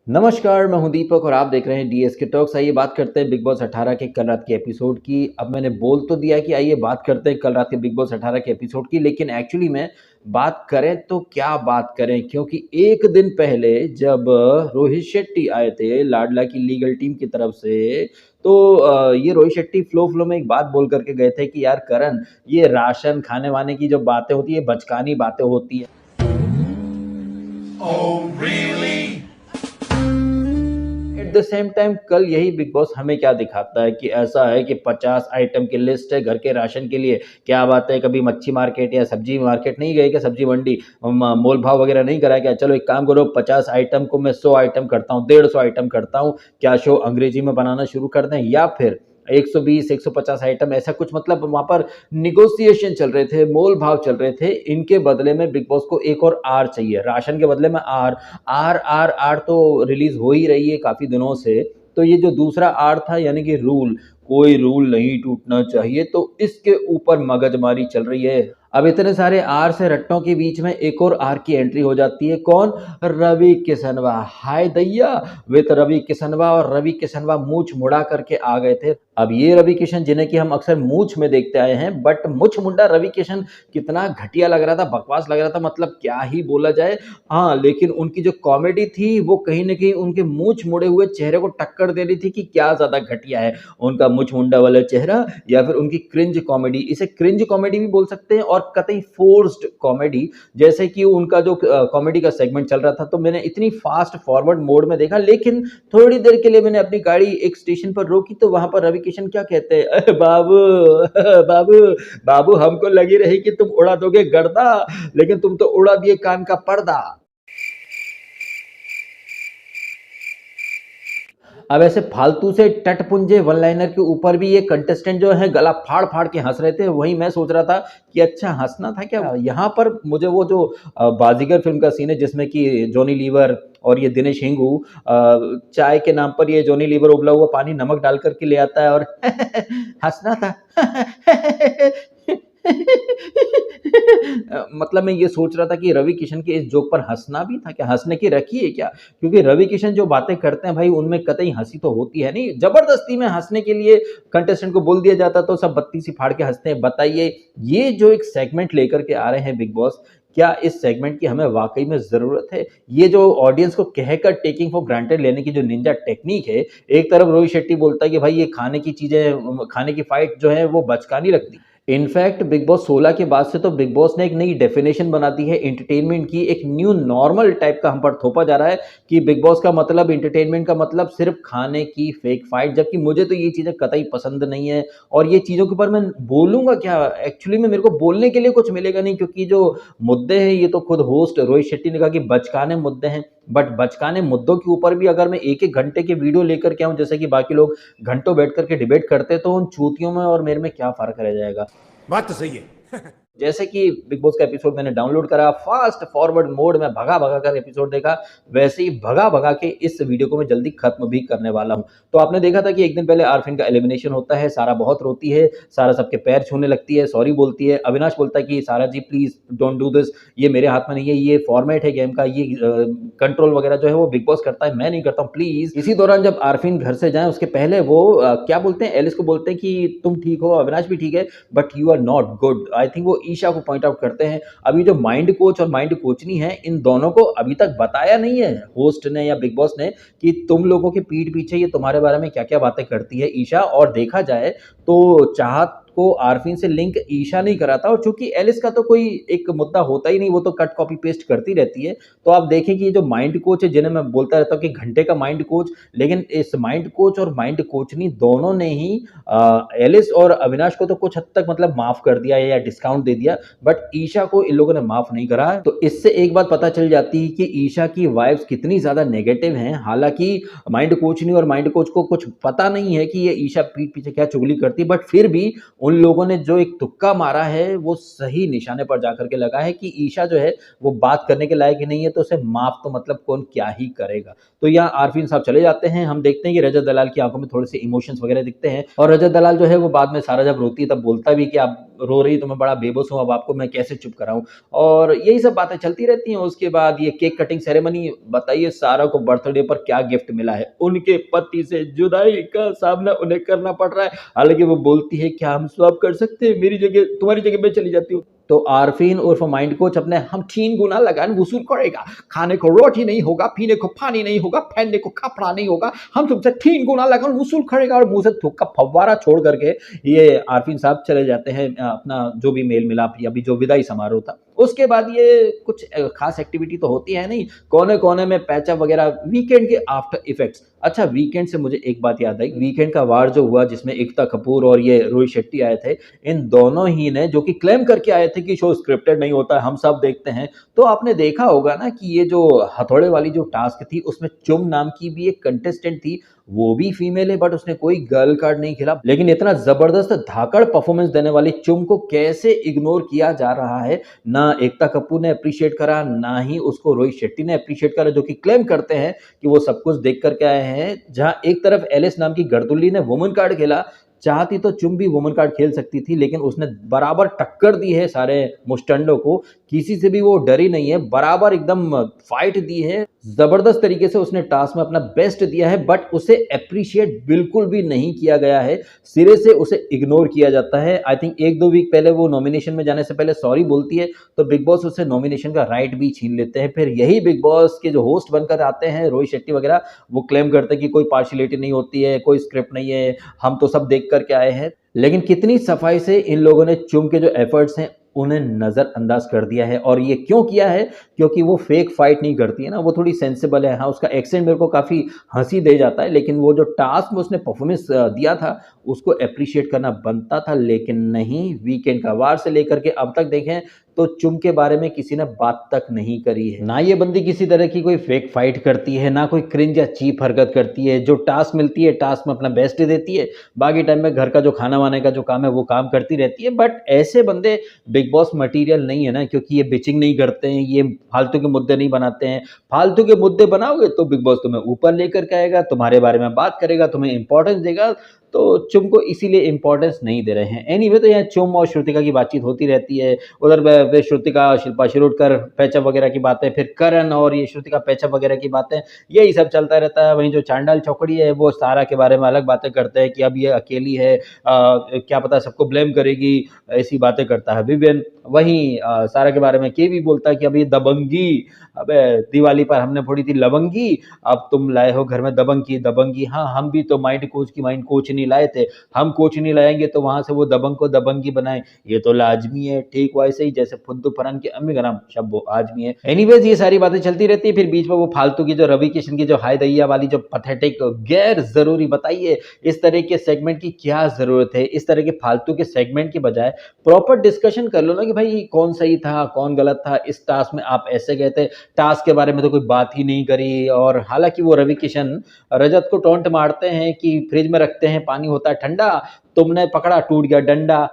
नमस्कार, मैं हूं दीपक और आप देख रहे हैं डीएसके टॉक्स। आइए बात करते हैं बिग बॉस 18 के कल रात के एपिसोड की। अब मैंने बोल तो दिया कि आइए बात करते हैं कल रात के बिग बॉस 18 के एपिसोड की, लेकिन एक्चुअली में बात करें तो क्या बात करें, क्योंकि एक दिन पहले जब रोहित शेट्टी आए थे लाडला की लीगल टीम की तरफ से, तो ये रोहित शेट्टी फ्लो फ्लो में एक बात बोल करके गए थे कि यार करण, ये राशन खाने वाने की जो बातें होती है बचकानी बातें होती है। एट द सेम टाइम कल यही बिग बॉस हमें क्या दिखाता है कि ऐसा है कि 50 आइटम की लिस्ट है घर के राशन के लिए। क्या बात है, कभी मच्छी मार्केट या सब्जी मार्केट नहीं गए क्या? सब्जी मंडी मोल भाव वगैरह नहीं कराया क्या? चलो एक काम करो, 50 आइटम को मैं 100 आइटम करता हूँ, 150 आइटम करता हूँ। क्या शो अंग्रेजी में बनाना शुरू कर दें, या फिर 120 150 आइटम, ऐसा कुछ? मतलब वहां पर निगोशिएशन चल रहे थे, मोल भाव चल रहे थे। इनके बदले में बिग बॉस को एक और आर चाहिए, राशन के बदले में आर। आर आर आर तो रिलीज हो ही रही है काफी दिनों से। तो ये जो दूसरा आर था यानी कि रूल, कोई रूल नहीं टूटना चाहिए, तो इसके ऊपर मगजमारी चल रही है। अब इतने सारे आर से रट्टों के बीच में एक और आर की एंट्री हो जाती है। कौन? रवि किसनवा। हाय दैया, विद रवि किसनवा। और रवि किसनवा मूछ मुड़ा करके आ गए थे। अब ये रवि किशन जिन्हें कि हम अक्सर मूछ में देखते आए हैं, बट मुछ मुंडा रवि किशन कितना घटिया लग रहा था, बकवास लग रहा था, मतलब क्या ही बोला जाए। हाँ, लेकिन उनकी जो कॉमेडी थी वो कहीं न कहीं उनके मूछ मुड़े हुए चेहरे को टक्कर दे रही थी कि क्या ज़्यादा घटिया है, उनका मूछ मुंडा वाला चेहरा या फिर उनकी क्रिंज कॉमेडी। इसे क्रिंज कॉमेडी भी बोल सकते हैं और कतई फोर्स्ड कॉमेडी। जैसे कि उनका जो कॉमेडी का सेगमेंट चल रहा था, तो मैंने इतनी फास्ट फॉरवर्ड मोड में देखा, लेकिन थोड़ी देर के लिए मैंने अपनी गाड़ी एक स्टेशन पर रोकी तो वहां पर रवि किशन क्या कहते हैं, "अरे बाबू, बाबू, बाबू, हमको लगी रही कि तुम उड़ा दोगे गर्दा, लेकिन तुम तो उड़ा दिए कान का पर्दा।" अब ऐसे फालतू से टटपुंजे वन लाइनर के ऊपर भी ये कंटेस्टेंट जो है गला फाड़ फाड़ के हंस रहे थे। वहीं मैं सोच रहा था कि अच्छा हंसना था क्या यहाँ पर मुझे? वो जो बाजीगर फिल्म का सीन है जिसमें कि जॉनी लीवर और ये दिनेश हिंगू चाय के नाम पर ये जॉनी लीवर उबला हुआ पानी नमक डाल करके ले आता है और हंसना था। मतलब मैं ये सोच रहा था कि रवि किशन के इस जोक पर हंसना भी था क्या? हंसने की रखी है क्या? क्योंकि रवि किशन जो बातें करते हैं भाई, उनमें कतई हंसी तो होती है नहीं। जबरदस्ती में हंसने के लिए कंटेस्टेंट को बोल दिया जाता तो सब बत्ती सी फाड़ के हंसते हैं। बताइए, ये जो एक सेगमेंट लेकर के आ रहे हैं बिग बॉस, क्या इस सेगमेंट की हमें वाकई में जरूरत है? ये जो ऑडियंस को कहकर टेकिंग फॉर ग्रांटेड लेने की जो निंजा टेक्निक है, एक तरफ रोहित शेट्टी बोलता है कि भाई ये खाने की चीजें, खाने की फाइट जो है वो बचकानी रख दी। इनफैक्ट बिग बॉस 16 के बाद से तो बिग बॉस ने एक नई डेफिनेशन बना दी है एंटरटेनमेंट की। एक न्यू नॉर्मल टाइप का हम पर थोपा जा रहा है कि बिग बॉस का मतलब, एंटरटेनमेंट का मतलब सिर्फ खाने की फेक फाइट। जबकि मुझे तो ये चीजें कतई पसंद नहीं है। और ये चीजों के ऊपर मैं बोलूंगा क्या? एक्चुअली में मेरे को बोलने के लिए कुछ मिलेगा नहीं, क्योंकि जो मुद्दे हैं ये तो खुद होस्ट रोहित शेट्टी ने कहा कि बचकाने मुद्दे हैं। बट बचकाने मुद्दों के ऊपर भी अगर मैं एक एक घंटे की वीडियो लेकर के आऊं, जैसे कि बाकी लोग घंटों बैठ करके डिबेट करते, तो उन चूतियों में और मेरे में क्या फर्क रह जाएगा? बात तो सही है। जैसे कि बिग बॉस का एपिसोड मैंने डाउनलोड करा, फास्ट फॉरवर्ड मोड में भगा भगा कर एपिसोड देखा, वैसे ही भगा भगा के इस वीडियो को मैं जल्दी खत्म भी करने वाला हूं। तो आपने देखा था कि एक दिन पहले आरफिन का एलिमिनेशन होता है, सारा बहुत रोती है, सारा सबके पैर छूने लगती है, सॉरी बोलती है। अविनाश बोलता है कि सारा जी प्लीज डोंट डू दिस, ये मेरे हाथ में नहीं है, ये फॉर्मेट है गेम का, ये कंट्रोल वगैरह जो है वो बिग बॉस करता है, मैं नहीं करता हूँ प्लीज। इसी दौरान जब आरफिन घर से जाए उसके पहले वो क्या बोलते हैं, एलिस को बोलते हैं कि तुम ठीक हो, अविनाश भी ठीक है, but you are not good. I think वो ईशा को पॉइंट आउट करते हैं। अभी जो माइंड कोच और माइंड कोचनी है, इन दोनों को अभी तक बताया नहीं है होस्ट ने या बिग बॉस ने कि तुम लोगों के पीठ पीछे ये तुम्हारे बारे में क्या क्या बातें करती है ईशा। और देखा जाए तो चाहत को आरफीन से लिंक ईशा नहीं कराता, और चूंकि एलिस का तो कोई एक मुद्दा होता ही नहीं, वो तो कट कॉपी पेस्ट करती रहती है। तो आप देखें कि ये जो माइंड कोच है, जिन्हें मैं बोलता रहता हूँ कि घंटे का माइंड कोच, लेकिन इस माइंड कोच और माइंड कोचनी दोनों ने ही एलिस और अविनाश को तो कुछ हद तक मतलब माफ कर दिया या डिस्काउंट दे दिया, बट ईशा को इन लोगों ने माफ नहीं करा। तो इससे एक बात पता चल जाती है कि ईशा की वाइब्स कितनी ज्यादा नेगेटिव हैं। हालांकि माइंड कोचनी और माइंड कोच को कुछ पता नहीं है कि ये ईशा पीठ पीछे क्या चुगली करती, बट फिर भी उन लोगों ने जो एक तुक्का मारा है वो सही निशाने पर जाकर के लगा है कि ईशा जो है वो बात करने के लायक ही नहीं है, तो उसे माफ तो मतलब कौन क्या ही करेगा। तो यहाँ आरफीन साहब चले जाते हैं। हम देखते हैं कि रजत दलाल की आंखों में थोड़े से इमोशंस वगैरह दिखते हैं और रजत दलाल जो है वो बाद में सारा जब रोती है तब बोलता भी कि आप रो रही तो मैं बड़ा बेबस हूँ, अब आपको मैं कैसे चुप कराऊं। और यही सब बातें चलती रहती हैं। उसके बाद ये केक कटिंग सेरेमनी, बताइए सारा को बर्थडे पर क्या गिफ्ट मिला है, उनके पति से जुदाई का सामना उन्हें करना पड़ रहा है। हालांकि वो बोलती है क्या हम स्वैप कर सकते हैं, मेरी जगह तुम्हारी जगह मैं चली जाती हूँ। तो आरफीन उर्फ माइंड कोच अपने हम 3 गुना लगान वसूल करेगा, खाने को रोटी नहीं होगा, पीने को पानी नहीं होगा, पहनने को कपड़ा नहीं होगा, हम तुमसे 3 गुना लगान वसूल करेगा। और मुंह से थूक का फव्वारा छोड़ करके ये आरफीन साहब चले जाते हैं अपना जो भी मेल मिलाप या भी जो विदाई समारोह था। उसके बाद ये कुछ खास एक्टिविटी तो होती है नहीं, कोने कोने में पैचअप वगैरह, वीकेंड के आफ्टर इफेक्ट्स। अच्छा, वीकेंड से मुझे एक बात याद आई, वीकेंड का वार जो हुआ जिसमें एकता कपूर और ये रोहित शेट्टी आए थे, इन दोनों ही ने जो कि क्लेम करके आए थे कि शो स्क्रिप्टेड नहीं होता है, हम सब देखते हैं। तो आपने देखा होगा ना कि ये जो हथौड़े वाली जो टास्क थी उसमें चुम नाम की भी एक कंटेस्टेंट थी, वो भी फीमेल है बट उसने कोई गर्ल कार्ड नहीं खेला। लेकिन इतना जबरदस्त धाकड़ परफॉर्मेंस देने वाली चुम को कैसे इग्नोर किया जा रहा है। ना एकता कपूर ने अप्रिशिएट करा, ना ही उसको रोहित शेट्टी ने अप्रिशिएट करा, जो कि क्लेम करते हैं कि वो सब कुछ देख करके आए हैं। जहां एक तरफ एलिस नाम की गर्दुल्ली ने वुमन कार्ड खेला, चाहती तो चुम भी वुमन कार्ड खेल सकती थी, लेकिन उसने बराबर टक्कर दी है सारे मुस्टंडों को, किसी से भी वो डरी नहीं है, बराबर एकदम फाइट दी है, जबरदस्त तरीके से उसने टास्क में अपना बेस्ट दिया है। बट उसे अप्रिशिएट बिल्कुल भी नहीं किया गया है, सिरे से उसे इग्नोर किया जाता है। आई थिंक 1-2 वीक पहले वो नॉमिनेशन में जाने से पहले सॉरी बोलती है, तो बिग बॉस उससे नॉमिनेशन का राइट भी छीन लेते हैं। फिर यही बिग बॉस के जो होस्ट बनकर आते हैं रोहित शेट्टी वगैरह, वो क्लेम करते हैं कि कोई पार्शियलिटी नहीं होती है, कोई स्क्रिप्ट नहीं है, हम तो सब देख करके आए हैं। लेकिन कितनी सफाई से इन लोगों ने चुम के जो एफर्ट्स हैं उन्हें नजरअंदाज कर दिया है। और ये क्यों किया है? क्योंकि वो फेक फाइट नहीं करती है ना, वो थोड़ी सेंसिबल है। हाँ, उसका एक्सेंट मेरे को काफी हंसी दे जाता है, लेकिन वो जो टास्क में उसने परफॉर्मेंस दिया था उसको अप्रिशिएट करना बनता था, लेकिन नहीं। वीकेंड का वार से लेकर के अब तक देखें तो चुम के बारे में किसी ने बात तक नहीं करी है। ना ये बंदी किसी तरह की कोई फेक फाइट करती है, ना कोई क्रिंज या चीप हरकत करती है। जो टास्क मिलती है टास्क में अपना बेस्ट देती है, बाकी टाइम में घर का जो खाना वाने का जो काम है वो काम करती रहती है। बट ऐसे बंदे बिग बॉस मटीरियल नहीं है ना, क्योंकि ये बिचिंग नहीं करते हैं, ये फालतू के मुद्दे नहीं बनाते हैं। फालतू के मुद्दे बनाओगे तो बिग बॉस तुम्हें ऊपर लेकर के आएगा, तुम्हारे बारे में बात करेगा, तुम्हें इंपॉर्टेंस देगा। तो चुम को इसीलिए इंपॉर्टेंस नहीं दे रहे हैं। एनीवे, तो यहाँ चुम और श्रुतिका की बातचीत होती रहती है। उधर श्रुतिका शिल्पा शिरोडकर पैचअप वगैरह की बातें, फिर करण और ये श्रुतिका पैचअप वगैरह की बातें, यही सब चलता रहता है। वहीं जो चांडाल चौकड़ी है वो सारा के बारे में अलग बातें करते हैं कि अब ये अकेली है, क्या पता सबको ब्लेम करेगी, ऐसी बातें करता है विवियन। वहीं सारा के बारे में के भी बोलता है कि अब ये दबंगी, अबे दिवाली पर हमने फोड़ी थी लवंगी, अब तुम लाए हो घर में दबंग दबंगी। हाँ, हम भी तो माइंड कोच की माइंड कोच नहीं लाए थे, हम कोच नहीं लाएंगे तो वहां से वो दबंग को दबंगी बनाए, ये तो लाजमी है। ठीक वैसे ही जैसे फुद्दू फरहान की अम्मी का नाम शब्बो आजमी है। एनीवेज, ये सारी बातें चलती रहती है। फिर बीच में वो फालतू की जो रवि किशन की जो हाय दैया वाली जो पथेटिक गैर जरूरी, बताइए इस तरह के सेगमेंट की क्या जरूरत है? इस तरह के फालतू के सेगमेंट की बजाय प्रॉपर डिस्कशन कर लो ना कि भाई कौन सही था कौन गलत था, इस टास्क में आप ऐसे गए थे, टास्क के बारे में तो कोई बात ही नहीं करी। और हालांकि वो रवि किशन रजत को टोंट मारते हैं कि फ्रिज में रखते हैं पानी होता है ठंडा, तुमने पकड़ा टूट गया डंडा।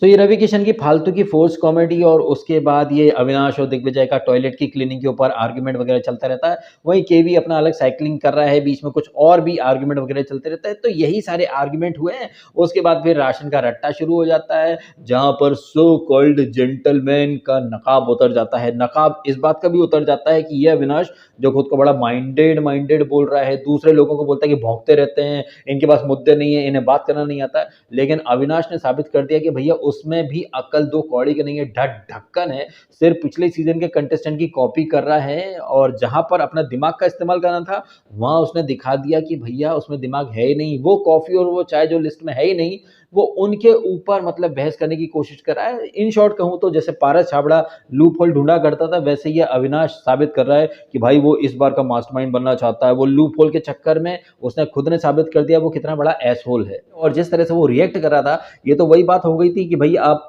तो ये रवि किशन की फालतू की फोर्स कॉमेडी, और उसके बाद ये अविनाश और दिग्विजय का टॉयलेट की क्लीनिंग के ऊपर आर्ग्यूमेंट वगैरह चलता रहता है। वहीं केवी अपना अलग साइकिलिंग कर रहा है, बीच में कुछ और भी आर्ग्यूमेंट वगैरह चलते रहता है। तो यही सारे आर्ग्यूमेंट हुए हैं। उसके बाद फिर राशन का रट्टा शुरू हो जाता है, जहां पर सो कॉल्ड जेंटलमैन का नकाब उतर जाता है। नकाब इस बात का भी उतर जाता है कि ये अविनाश जो खुद को बड़ा माइंडेड माइंडेड बोल रहा है, दूसरे लोगों को बोलता है कि भौंकते रहते हैं, इनके पास मुद्दे नहीं है, इन्हें बात करना नहीं आता है। लेकिन अविनाश ने साबित कर दिया कि भैया उसमें भी अक्ल दो कौड़ी के नहीं है, ढक्कन है, सिर्फ पिछले सीजन के कंटेस्टेंट की कॉपी कर रहा है। और जहां पर अपना दिमाग का इस्तेमाल करना था वहां उसने दिखा दिया कि भैया उसमें दिमाग है ही नहीं, वो कॉफी और वो चाय जो लिस्ट में है ही नहीं, वो उनके ऊपर मतलब बहस करने की कोशिश कर रहा है। इन शॉर्ट कहूँ तो जैसे पारस छाबड़ा लूप होल ढूँढा करता था, वैसे ये अविनाश साबित कर रहा है कि भाई वो इस बार का मास्टरमाइंड बनना चाहता है। वो लूप होल के चक्कर में उसने खुद ने साबित कर दिया वो कितना बड़ा एसहोल है। और जिस तरह से वो रिएक्ट कर रहा था, ये तो वही बात हो गई थी कि भई आप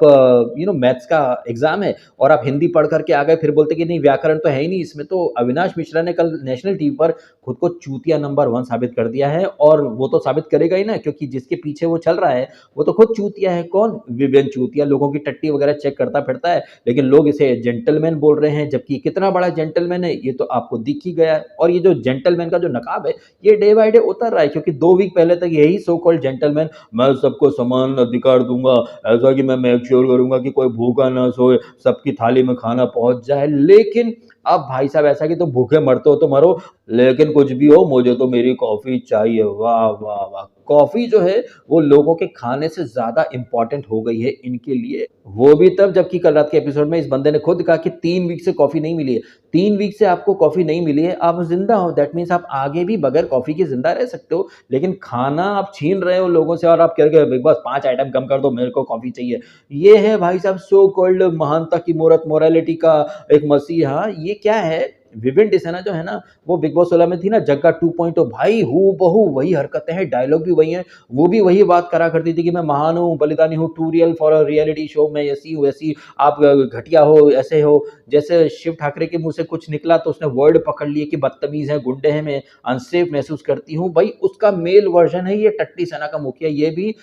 मैथ्स का एग्ज़ाम है और आप हिंदी पढ़ कर के आ गए, फिर बोलते कि नहीं व्याकरण तो है ही नहीं इसमें। तो अविनाश मिश्रा ने कल नेशनल टीवी पर खुद को चूतिया नंबर 1 साबित कर दिया है और वो तो साबित करेगा ही ना, क्योंकि जिसके पीछे वो चल रहा है, वो तो खुद चूतिया है। कौन? विवेन चूतिया, लोगों की टट्टी वगैरह चेक करता फिरता है, लेकिन लोग इसे जेंटलमैन बोल रहे हैं, जबकि कितना बड़ा जेंटलमैन है, ये तो आपको दिख ही गया है। और ये जो जेंटलमैन का जो नकाब है, ये डे बाय डे उतर रहा है, क्योंकि 2 वीक पहले तक यही सो कॉल्ड जेंटलमैन, मैं सबको समान अधिकार दूँगा, ऐसा कि मैं मेक श्योर करूँगा कि कोई भूखा ना सोए, सबकी थाली में खाना पहुँच जाए। लेकिन अब भाई साहब ऐसा कि तुम भूखे मरते हो तो मरो, लेकिन कुछ भी हो मुझे तो मेरी कॉफ़ी चाहिए। वाह, वाह, वाह! कॉफ़ी जो है वो लोगों के खाने से ज़्यादा इम्पोर्टेंट हो गई है इनके लिए। वो भी तब जबकि कल रात के एपिसोड में इस बंदे ने खुद कहा कि 3 वीक से कॉफ़ी नहीं मिली है। 3 वीक से आपको कॉफ़ी नहीं मिली है, आप ज़िंदा हो, दैट मीन्स आप आगे भी बगैर कॉफ़ी के ज़िंदा रह सकते हो। लेकिन खाना आप छीन रहे हो लोगों से और आप कह रहे हो बिग बॉस 5 आइटम कम कर दो, मेरे को कॉफ़ी चाहिए। ये है भाई साहब सो कॉल्ड महानता की मूरत, मोरालिटी का एक मसीहा। ये क्या है? विवेन डिसेना जो है ना, वो बिग बॉस 16 में थी ना जग्गा 2.0, भाई हूबहू वही हरकतें हैं, डायलॉग भी वही हैं। वो भी वही बात करा करती थी कि मैं महान हूँ, बलिदानी हूँ, too real for a reality show, मैं ऐसी हूँ वैसी, आप घटिया हो, ऐसे हो। जैसे शिव ठाकरे के मुँह से कुछ निकला तो उसने वर्ड पकड़ लिए कि बदतमीज़ है, गुंडे हैं, मैं अनसेफ महसूस करती हूँ। भाई उसका मेल वर्ज़न है ये टट्टी सेना का मुखिया, ये भी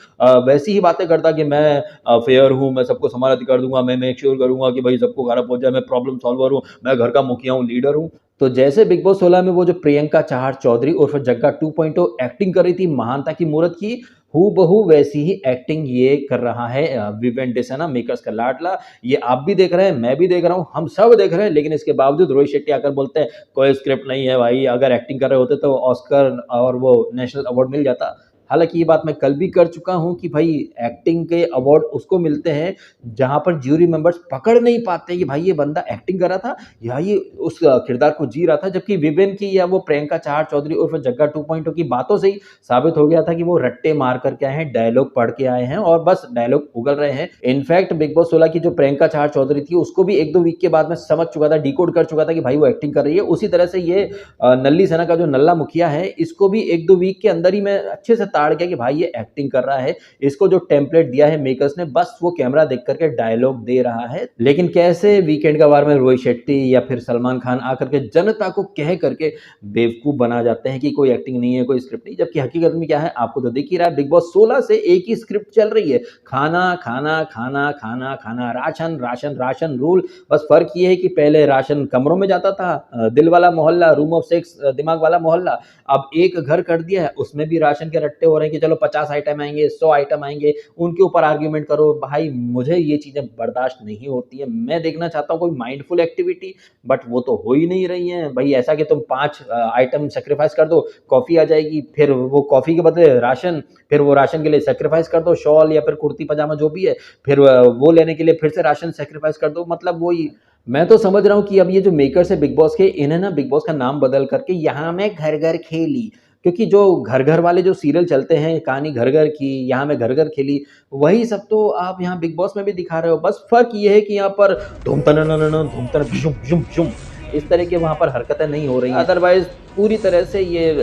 वैसी ही बातें करता कि मैं फेयर हूँ, मैं सबको समान अधिकार दूँगा, मैं मेक श्योर करूँगा कि भाई सबको खाना पहुँच जाए, मैं प्रॉब्लम सॉल्वर हूँ, मैं घर का मुखिया हूँ, लीडर हूँ। तो जैसे बिग बॉस 16 में वो जो प्रियंका चहार चौधरी उर्फ जग्गा 2.0 एक्टिंग कर रही थी महानता की मूरत की, हूबहू वैसी ही एक्टिंग ये कर रहा है विवेन डिसेना, मेकर्स का लाडला। ये आप भी देख रहे हैं, मैं भी देख रहा हूँ, हम सब देख रहे हैं, लेकिन इसके बावजूद रोहित शेट्टी आकर बोलते हैं कोई स्क्रिप्ट नहीं है भाई, अगर एक्टिंग कर रहे होते तो ऑस्कर और वो नेशनल अवार्ड मिल जाता। हालाँकि ये बात मैं कल भी कर चुका हूँ कि भाई एक्टिंग के अवार्ड उसको मिलते हैं जहाँ पर ज्यूरी मेंबर्स पकड़ नहीं पाते कि भाई ये बंदा एक्टिंग कर रहा था या ये उस किरदार को जी रहा था। जबकि विवेन की या वो प्रियंका चहार चौधरी उर्फ जग्गा 2.0 की बातों से ही साबित हो गया था कि वो रट्टे मार कर के आए हैं, डायलॉग पढ़ के आए हैं और बस डायलॉग उगल रहे हैं। इनफैक्ट बिग बॉस 16 की जो प्रियंका चहार चौधरी थी उसको भी 1-2 वीक के बाद मैं समझ चुका था, डिकोड कर चुका था कि भाई वो एक्टिंग कर रही है। उसी तरह से ये नल्ली सेना का जो नल्ला मुखिया है, इसको भी 1-2 वीक के अंदर ही मैं अच्छे से ताड़ गया कि भाई ये एक्टिंग कर रहा है। इसको जो टेम्पलेट दिया है मेकर्स ने, बस वो कैमरा देख करके डायलॉग दे रहा है। लेकिन कैसे वीकेंड का वार में रोहित शेट्टी या फिर सलमान खान आकर के जनता को कह करके बेवकूफ बना जाते हैं कि कोई एक्टिंग नहीं है, कोई स्क्रिप्ट नहीं, जबकि हकीकत में क्या है आपको तो दिख ही रहा है। बिग बॉस 16 से एक ही स्क्रिप्ट चल रही है, खाना खाना खाना खाना खाना, राशन राशन राशन रूल। बस फर्क ये है कि पहले राशन कमरों में जाता था, दिल वाला मोहल्ला, रूम ऑफ सेक्स, दिमाग वाला मोहल्ला। अब एक घर कर दिया है, उसमें भी राशन के रट्टे हो रहे हैं कि चलो 50 आइटम आएंगे, 100 आइटम आएंगे, उनके ऊपर आर्ग्यूमेंट करो। भाई मुझे ये चीजें बर्दाश्त नहीं होती है। मैं देखना चाहता हूँ कोई माइंडफुल एक्टिविटी, बट वो तो हो ही नहीं रही है भाई। ऐसा कि तुम 5 आइटम सेक्रीफाइस कर दो, कॉफी आ जाएगी, फिर वो कॉफी के बदले राशन, फिर वो राशन के लिए सेक्रीफाइस कर दो शॉल या फिर कुर्ती पजामा जो भी है, फिर वो लेने के लिए फिर से राशन सेक्रीफाइस कर दो। मतलब वही मैं तो समझ रहा हूँ कि अब ये जो मेकर्स है बिग बॉस के, इन्हें ना बिग बॉस का नाम बदल करके यहाँ मैं घर घर खेली, क्योंकि जो घर घर वाले जो सीरियल चलते हैं, कहानी घर घर की, यहाँ मैं घर घर खेली, वही सब तो आप यहाँ बिग बॉस में भी दिखा रहे हो। बस फर्क ये है कि यहाँ पर धूम धूम झुम झुम झुम इस तरह के वहाँ पर हरकतें नहीं हो रही हैं। अदरवाइज पूरी तरह से ये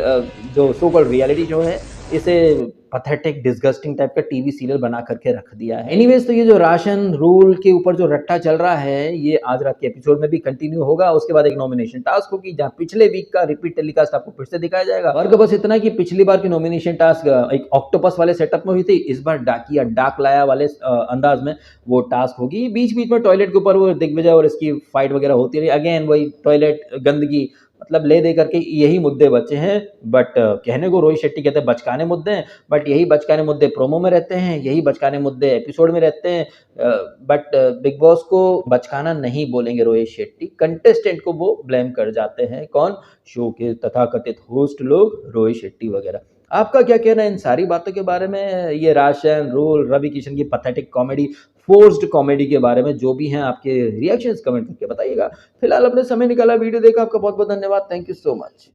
जो सो कॉल्ड रियलिटी शो है, इसे पैथेटिक डिस्गस्टिंग टाइप का टीवी सीरियल बना करके रख दिया है। एनीवेज, तो ये जो राशन रूल के ऊपर जो रट्टा चल रहा है, ये आज रात के एपिसोड में भी कंटिन्यू होगा। उसके बाद एक नॉमिनेशन टास्क होगी जहां पिछले वीक का रिपीट टेलीकास्ट आपको फिर से दिखाया जाएगा। वर्ग बस इतना कि पिछली बार की नॉमिनेशन टास्क एक ऑक्टोपस वाले सेटअप में हुई थी, इस बार डाकिया डाक लाया वाले अंदाज में वो टास्क होगी। बीच बीच में टॉयलेट के ऊपर वो दिग्विजय और इसकी फाइट वगैरह होती रही, अगेन वही टॉयलेट गंदगी, मतलब ले दे करके यही मुद्दे बचे हैं। बट कहने को रोहित शेट्टी कहते हैं बचकाने मुद्दे हैं, बट यही बचकाने मुद्दे प्रोमो में रहते हैं, यही बचकाने मुद्दे एपिसोड में रहते हैं। बट बिग बॉस को बचकाना नहीं बोलेंगे रोहित शेट्टी, कंटेस्टेंट को वो ब्लेम कर जाते हैं। कौन? शो के तथाकथित होस्ट लोग, रोहित शेट्टी वगैरह। आपका क्या कहना है इन सारी बातों के बारे में? ये राशन रूल, रवि किशन की पैथेटिक कॉमेडी, फोर्स्ड कॉमेडी के बारे में जो भी हैं आपके रिएक्शंस कमेंट करके बताइएगा। फिलहाल अपने समय निकाला, वीडियो देखा, आपका बहुत बहुत धन्यवाद। Thank you so much.